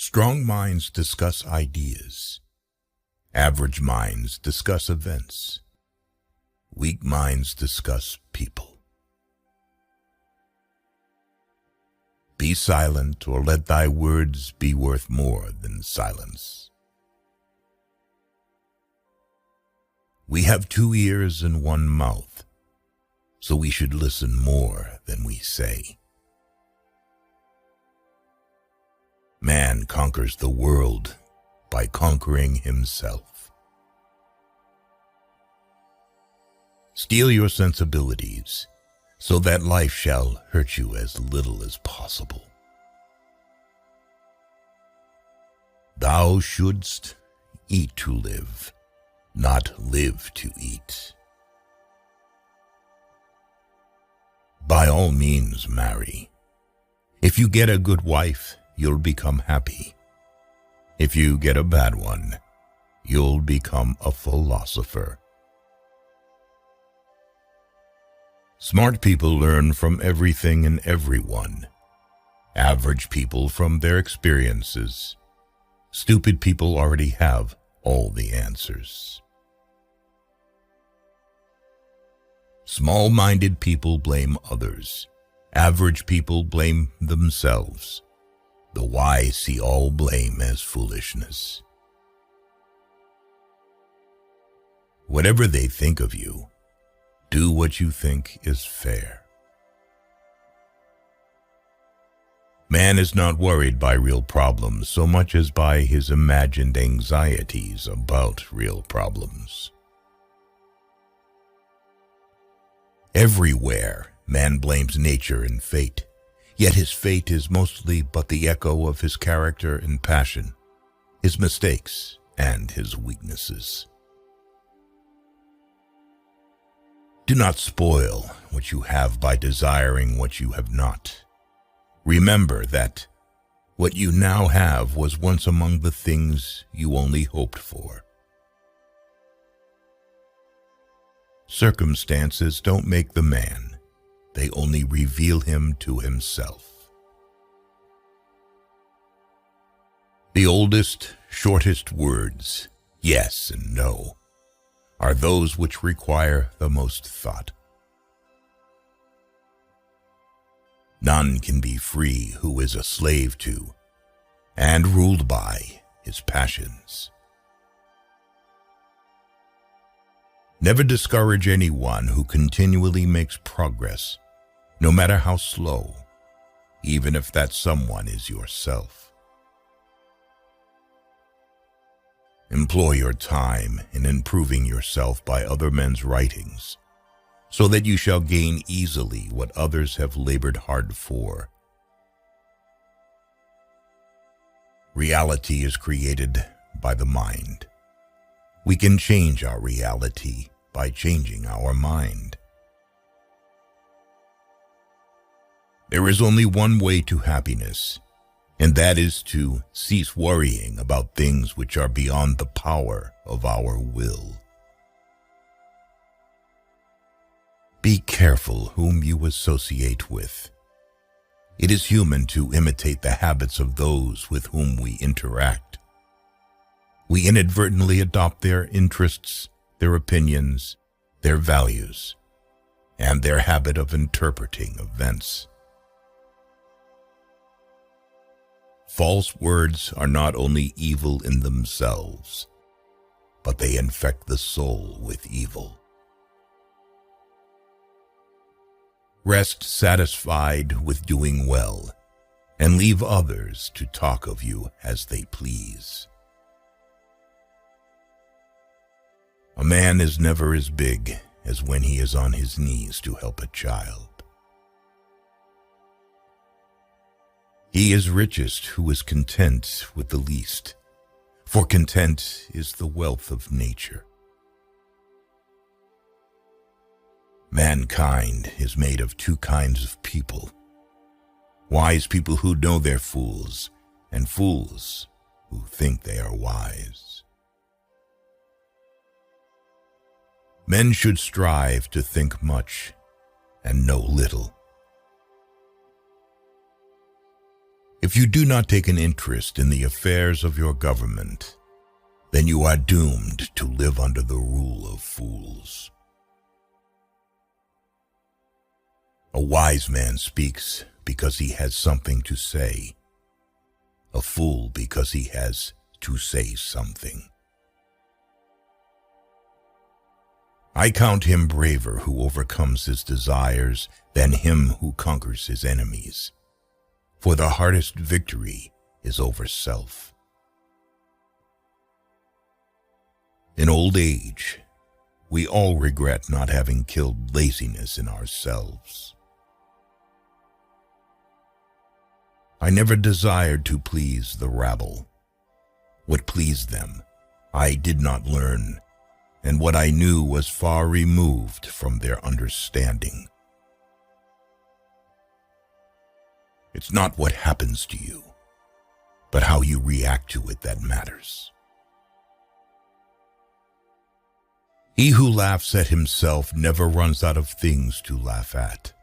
Strong minds discuss ideas. Average minds discuss events. Weak minds discuss people. Be silent, or let thy words be worth more than silence. We have 2 ears and 1 mouth, so we should listen more than we say. Man conquers the world by conquering himself. Steel your sensibilities, so that life shall hurt you as little as possible. Thou shouldst eat to live, not live to eat. By all means marry. If you get a good wife, you'll become happy. If you get a bad one, you'll become a philosopher. Smart people learn from everything and everyone. Average people from their experiences. Stupid people already have all the answers. Small-minded people blame others. Average people blame themselves. The wise see all blame as foolishness. Whatever they think of you, do what you think is fair. Man is not worried by real problems so much as by his imagined anxieties about real problems. Everywhere, man blames nature and fate. Yet his fate is mostly but the echo of his character and passion, his mistakes and his weaknesses. Do not spoil what you have by desiring what you have not. Remember that what you now have was once among the things you only hoped for. Circumstances don't make the man. They only reveal him to himself. The oldest, shortest words, yes and no, are those which require the most thought. None can be free who is a slave to, and ruled by, his passions. Never discourage anyone who continually makes progress, no matter how slow, even if that someone is yourself. Employ your time in improving yourself by other men's writings, so that you shall gain easily what others have labored hard for. Reality is created by the mind. We can change our reality by changing our mind. There is only one way to happiness, and that is to cease worrying about things which are beyond the power of our will. Be careful whom you associate with. It is human to imitate the habits of those with whom we interact. We inadvertently adopt their interests, their opinions, their values, and their habit of interpreting events. False words are not only evil in themselves, but they infect the soul with evil. Rest satisfied with doing well, and leave others to talk of you as they please. A man is never as big as when he is on his knees to help a child. He is richest who is content with the least, for content is the wealth of nature. Mankind is made of 2 kinds of people: wise people who know they're fools, and fools who think they are wise. Men should strive to think much and know little. If you do not take an interest in the affairs of your government, then you are doomed to live under the rule of fools. A wise man speaks because he has something to say, a fool because he has to say something. I count him braver who overcomes his desires than him who conquers his enemies, for the hardest victory is over self. In old age, we all regret not having killed laziness in ourselves. I never desired to please the rabble. What pleased them, I did not learn, and what I knew was far removed from their understanding. It's not what happens to you, but how you react to it that matters. He who laughs at himself never runs out of things to laugh at.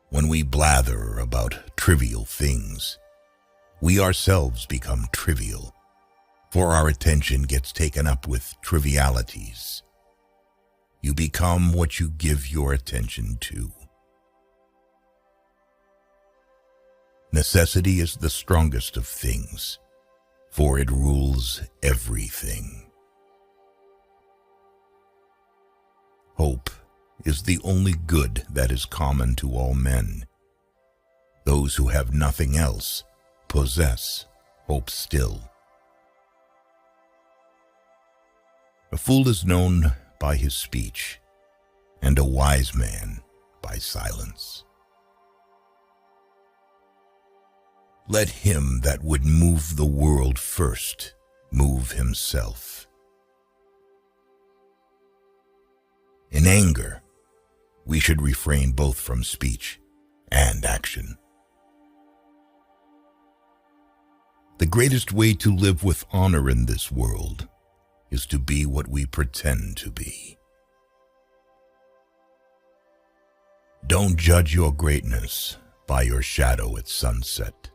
When we blather about trivial things, we ourselves become trivial, for our attention gets taken up with trivialities. You become what you give your attention to. Necessity is the strongest of things, for it rules everything. Hope is the only good that is common to all men. Those who have nothing else possess hope still. A fool is known by his speech, and a wise man by silence. Let him that would move the world first move himself. In anger, we should refrain both from speech and action. The greatest way to live with honor in this world is to be what we pretend to be. Don't judge your greatness by your shadow at sunset.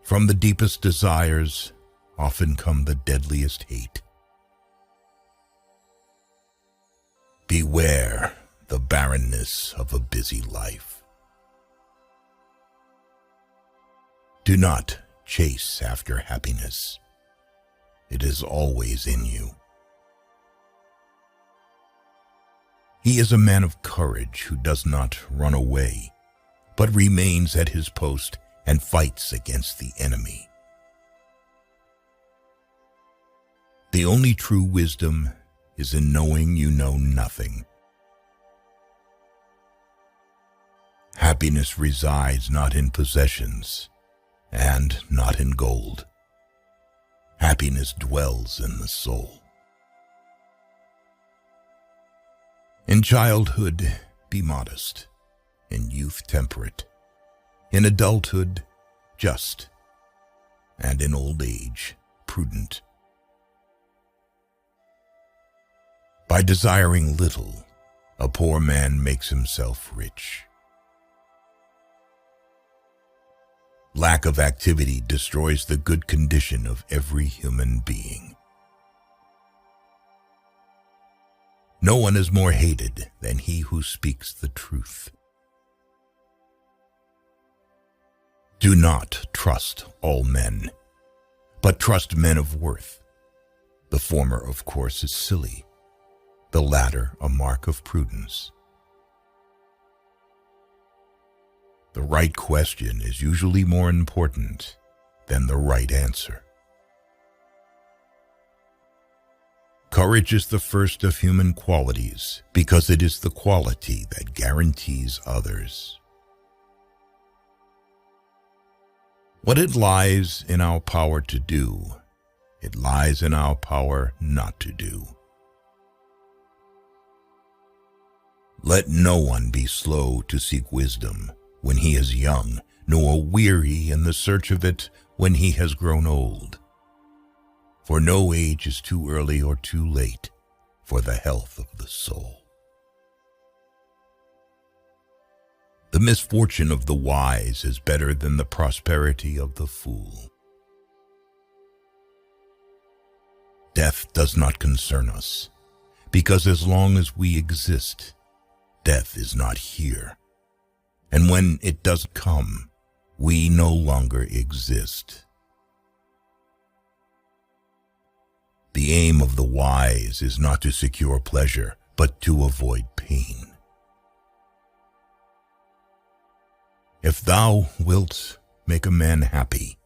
From the deepest desires often come the deadliest hate. Beware the barrenness of a busy life. Do not chase after happiness. It is always in you. He is a man of courage who does not run away, but remains at his post and fights against the enemy. The only true wisdom is in knowing you know nothing. Happiness resides not in possessions and not in gold. Happiness dwells in the soul. In childhood, be modest. In youth, temperate. In adulthood, just. And in old age, prudent. By desiring little, a poor man makes himself rich. Lack of activity destroys the good condition of every human being. No one is more hated than he who speaks the truth. Do not trust all men, but trust men of worth. The former, of course, is silly, the latter a mark of prudence. The right question is usually more important than the right answer. Courage is the first of human qualities because it is the quality that guarantees others. What it lies in our power to do, it lies in our power not to do. Let no one be slow to seek wisdom when he is young, nor weary in the search of it when he has grown old. For no age is too early or too late for the health of the soul. The misfortune of the wise is better than the prosperity of the fool. Death does not concern us, because as long as we exist, death is not here. And when it does come, we no longer exist. The aim of the wise is not to secure pleasure, but to avoid pain. If thou wilt make a man happy,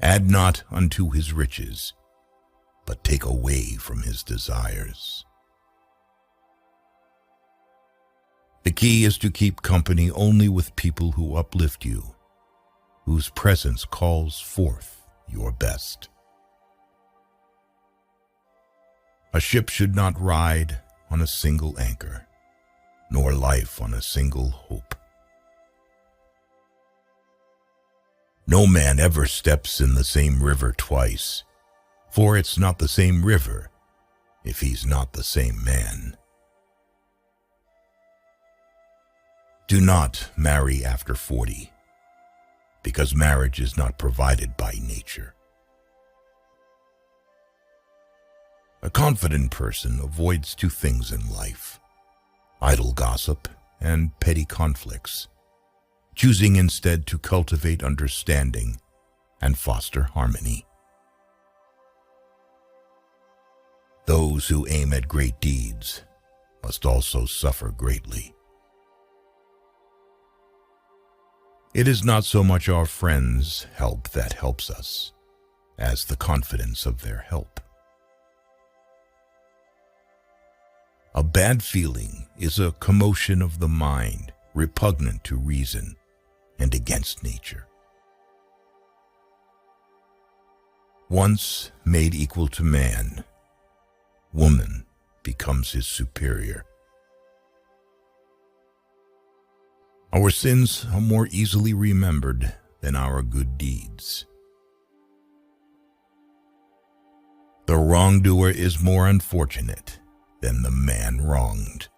add not unto his riches, but take away from his desires. The key is to keep company only with people who uplift you, whose presence calls forth your best. A ship should not ride on a single anchor, nor life on a single hope. No man ever steps in the same river twice, for it's not the same river if he's not the same man. Do not marry after 40, because marriage is not provided by nature. A confident person avoids two things in life: idle gossip and petty conflicts, choosing instead to cultivate understanding and foster harmony. Those who aim at great deeds must also suffer greatly. It is not so much our friends' help that helps us, as the confidence of their help. A bad feeling is a commotion of the mind, repugnant to reason and against nature. Once made equal to man, woman becomes his superior. Our sins are more easily remembered than our good deeds. The wrongdoer is more unfortunate than the man wronged.